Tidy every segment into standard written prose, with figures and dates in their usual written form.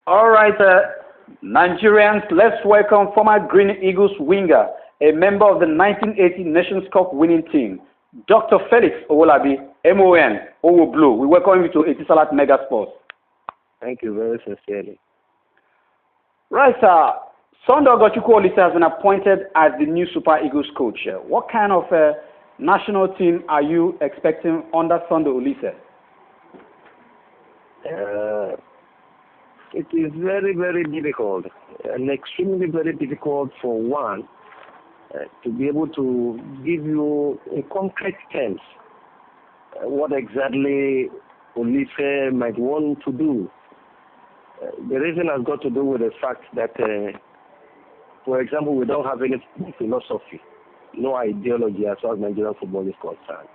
All right, Nigerians, let's welcome former Green Eagles winger, a member of the 1980 Nations Cup winning team, Dr. Felix Owolabi M.O.N. Owoblow. We welcome you to Etisalat Mega Sports. Thank you very sincerely. Right, sir. Sunday Olise has been appointed as the new Super Eagles coach. What kind of national team are you expecting under Sunday Olise? It is very, very difficult, and extremely very difficult for one to be able to give you in concrete terms what exactly Olise might want to do. The reason has got to do with the fact that, for example, we don't have any philosophy, no ideology as far as Nigerian football is concerned.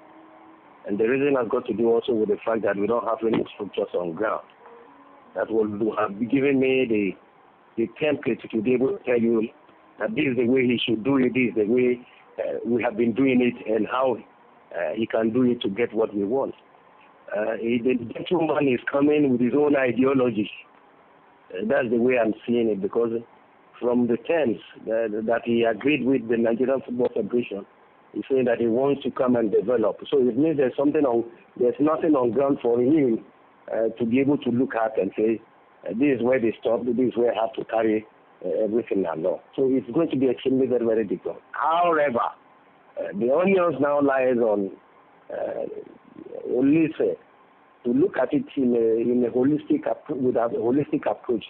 And the reason has got to do also with the fact that we don't have any structures on ground that will have given me the template to be able to tell you that this is the way he should do it, this is the way we have been doing it, and how he can do it to get what we want. The gentleman is coming with his own ideology. That's the way I'm seeing it, because from the terms that he agreed with the Nigerian Football Federation, he's saying that he wants to come and develop. So it means there's nothing on ground for him to be able to look at and say, this is where they stop, this is where I have to carry everything along. So it's going to be extremely very, very difficult. However, the onions now lies on Olise to look at it in a holistic with a holistic approach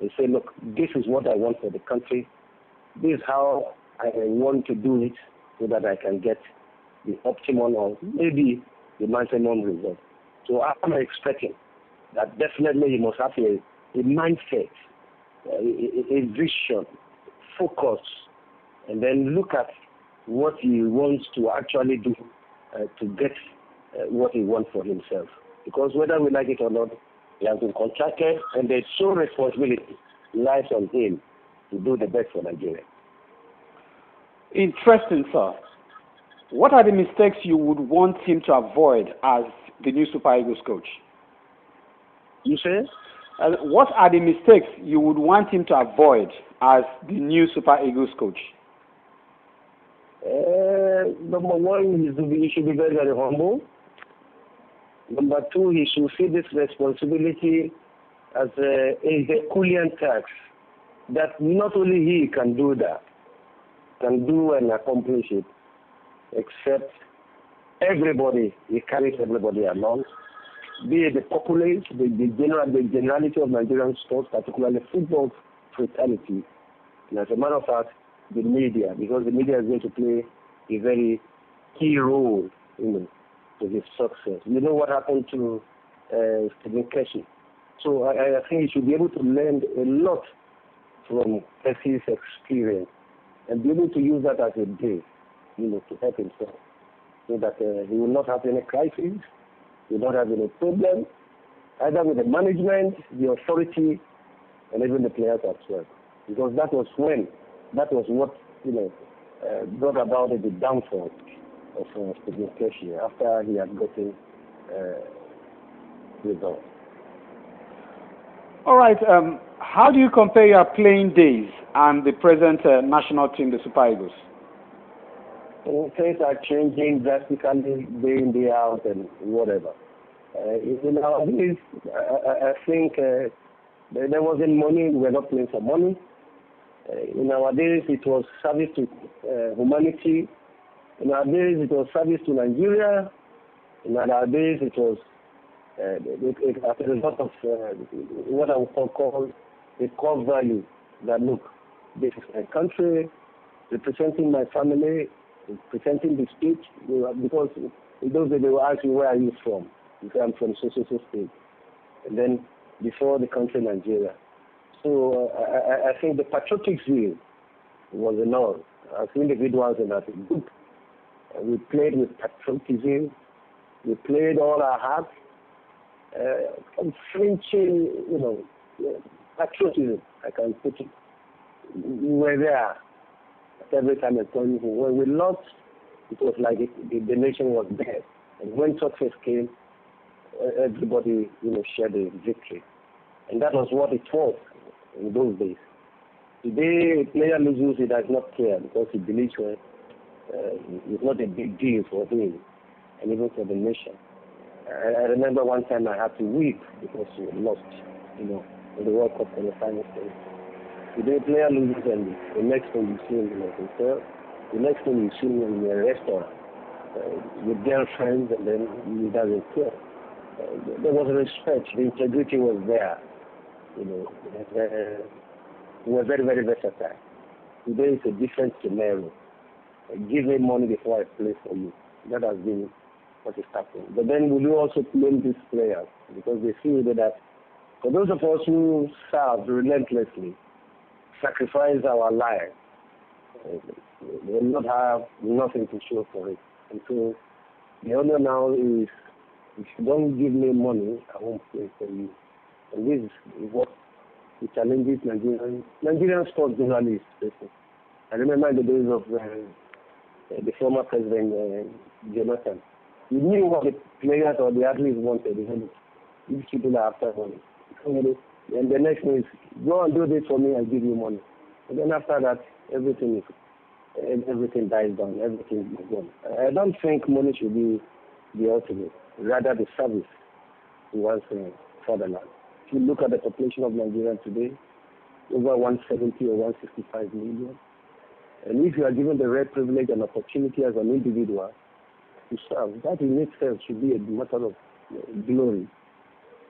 and say, look, this is what I want for the country. This is how I want to do it so that I can get the optimum or maybe the maximum result. So I'm expecting that definitely he must have a mindset, a vision, focus, and then look at what he wants to actually do to get what he wants for himself. Because whether we like it or not, he has been contracted, and the sole responsibility lies on him to do the best for Nigeria. Interesting, sir. What are the mistakes you would want him to avoid as the new Super Eagles coach? You say? What are the mistakes you would want him to avoid as the new Super Eagles coach? Number one, he should be very, very humble. Number two, he should see this responsibility as a Herculean task, that not only he can do that, can do and accomplish it, except everybody, he carries everybody along, be it the populace, the generality of Nigerian sports, particularly football fraternity, and as a matter of fact, the media, because the media is going to play a very key role to his success. You know what happened to Stephen Keshi. So I think he should be able to learn a lot from Keshi's experience and be able to use that as a base, to help himself, so that he will not have any crisis, he will not have any problem, either with the management, the authority, and even the players as well. Because that was what brought about the downfall of Stephen Keshi after he had gotten results. All right. How do you compare your playing days and the present national team, the Super Eagles? Things are changing drastically day in, day out, and whatever. In our days, I think there wasn't money. We were not playing for money. In our days, it was service to humanity. In our days, it was service to Nigeria. In our days, it was as a result of what I would call a core value. That look, this is my country, representing my family, representing the state. Because in those days, they will ask you, where are you from? You say, I'm from so state. And then before the country, Nigeria. So I think the patriotic zeal was enough. As individuals and as a group, we played with patriotism. We played all our hearts. Flinching, patriotism, I can put it. We were there at every time at point. When we lost, it was like the nation was dead. And when success came, everybody, shared the victory. And that was what it was in those days. Today, a player loses, he does not care because he believes it's not a big deal for him and even for the nation. I remember one time I had to weep because we lost, in the World Cup in the final stage. Today, player loses and the next thing you see him in a hotel, the next thing you see him in a restaurant with girlfriends, and then he doesn't care. There was respect, the integrity was there. We were very, very versatile. Today it's a different scenario. Give me money before I play for you. That has been what is happening. But then will you also blame these players? Because they feel that for those of us who serve relentlessly, sacrifice our lives, they will not have nothing to show for it. And so the honor now is, if you don't give me money, I won't play for you. And this is what the challenges Nigerian sports journalists face. I remember in the days of the former president, Jonathan. He knew what the players or the athletes wanted. These people are after money. And the next thing is, go and do this for me, I'll give you money. And then after that, everything dies down, everything is gone. I don't think money should be the ultimate, rather the service to one's fatherland. If you look at the population of Nigeria today, over 170 or 165 million, and if you are given the rare privilege and opportunity as an individual to serve, that in itself should be a matter of glory,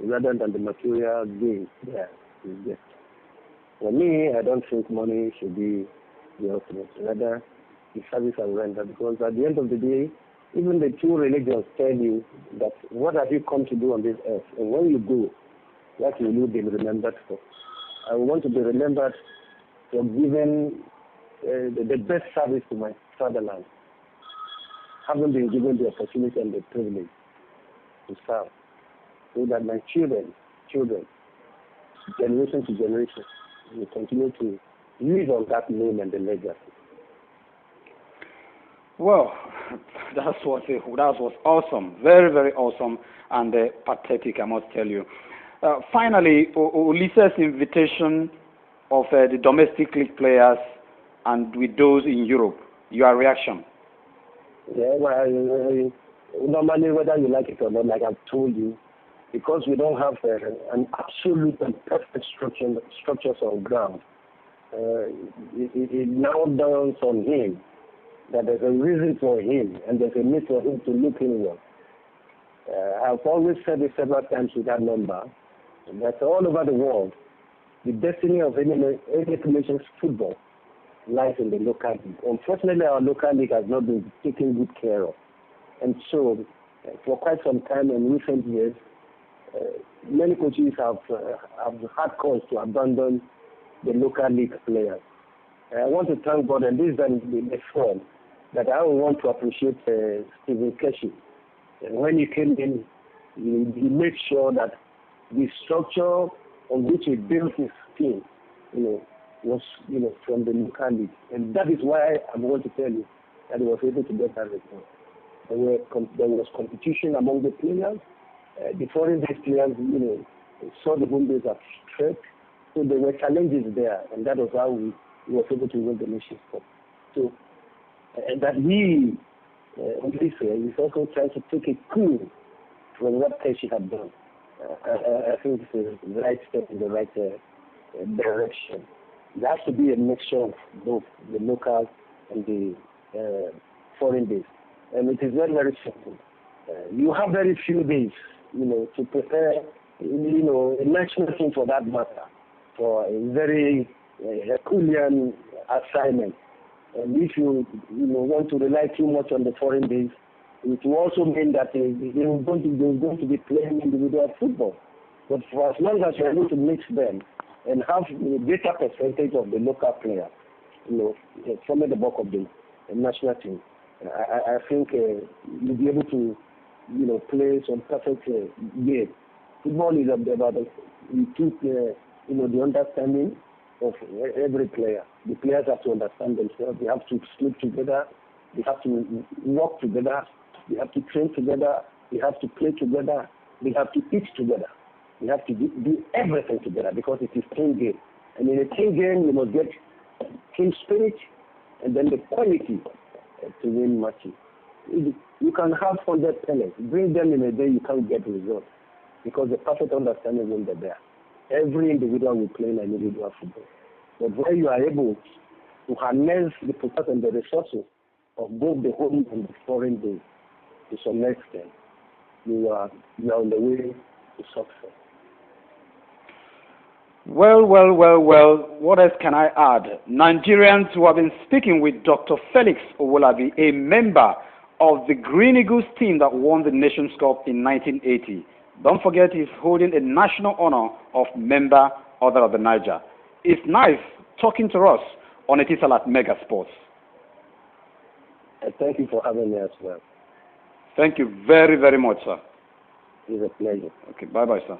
rather than the material gain there you get. For me, I don't think money should be the ultimate, rather the service I render, because at the end of the day, even the two religions tell you that what have you come to do on this earth, and when you go, what will you be remembered for? I want to be remembered for giving the best service to my fatherland, having been given the opportunity and the privilege to serve, so that my children, generation to generation, will continue to live on that name and the legacy. Well, that was awesome, very, very awesome, and pathetic, I must tell you. Finally, Ulise's invitation of the domestic league players and with those in Europe, your reaction? Yeah, well, normally whether you like it or not, like I've told you, because we don't have an absolute and perfect structures on ground, it now dawns on him that there's a reason for him and there's a need for him to look inward. I've always said it several times with that number, that all over the world, the destiny of any nation's football lies in the local league. Unfortunately, our local league has not been taken good care of. And so, for quite some time in recent years, many coaches have had cause to abandon the local league players. I want to thank God, and this is the form that I want to appreciate Stephen Keshi. When he came in, he made sure that the structure on which he built his team, was from the local league, and that is why I want to tell you that he was able to get that result. There was competition among the players. The foreign-based players, saw the home base as threat, so there were challenges there, and that was how we were able to win the Nations Cup. So, and that he, is also trying to take a clue from what Keshi had done. I think it's the right step in the right direction. There has to be a mixture of both the local and the foreign base. And it is very, very simple. You have very few days, to prepare, a national team for that matter, for a very Herculean assignment. And if you, want to rely too much on the foreign base, it will also mean that they're going to be playing individual football. But for as long as you're able to mix them and have a greater percentage of the local players, forming the bulk of the national team, I think you'll be able to, play some perfect game. Football is about you keep, the understanding of every player. The players have to understand themselves. They have to sleep together. They have to work together. They have to train together. They have to play together. They have to eat together. We have to do everything together because it is team game. And in a team game, you must get team spirit and then the quality to win matches. You can have 100 talents. Bring them in a day, you can't get results because the perfect understanding won't be there. Every individual will play an individual football. But where you are able to harness the potential and the resources of both the home and the foreign game to some extent, you are on the way to success. Well, what else can I add? Nigerians who have been speaking with Dr. Felix Owolabi, a member of the Green Eagles team that won the Nations Cup in 1980. Don't forget he's holding a national honor of Member Order of the Niger. It's nice talking to us on Etisalat Mega Sports. Thank you for having me as well. Thank you very, very much, sir. It's a pleasure. Okay, bye-bye, sir.